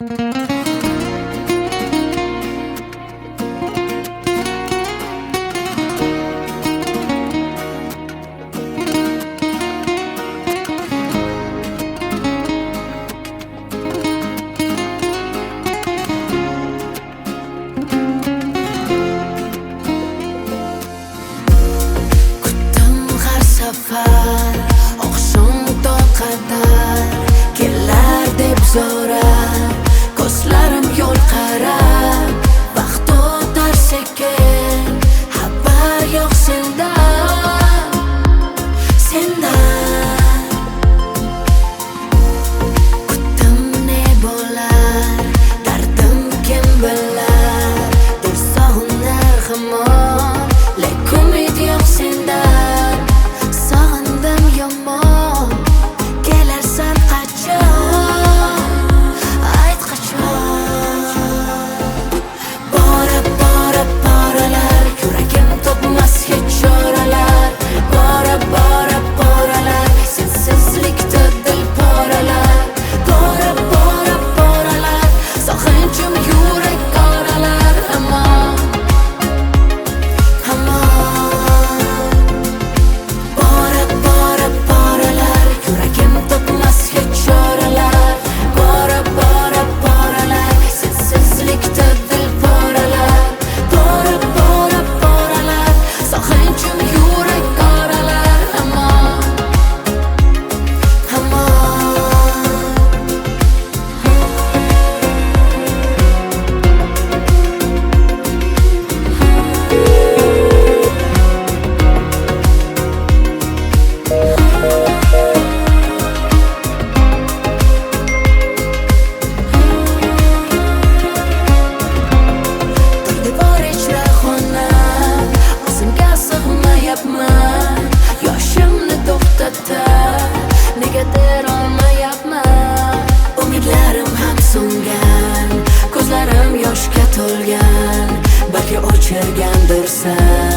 Oqshom qadar kelar deb so'rab, ko'zlarim yo'l qarab, vaqt o'tar sekin, xabar yo'q sendan, sendan. Kutdim ne bo'lar, dardim kim bilar, deb sog'inar hamon, lek umid yo'q sendan. Sog'indim yomon, kelarsan qachon, ayt qachon. Boralar, yuragim topmas hech choralar. Boralar, sensizlikda dil poralar. Boralar, sog'inchim yurak qoralar. Hamon boralar, yuragim topmas hech choralar. Boralar, sensizlikda dil poralar. Boralar, sog'inchim yurak qoralar. Hamon devor ichra xonam, o'zimga sig'mayapman. Yoshimni to'xtatar, negadir olmayapman. Umidlarim ham so'ngan, ko'zlarim yoshga to'lgan, balki o'chirgandirsan.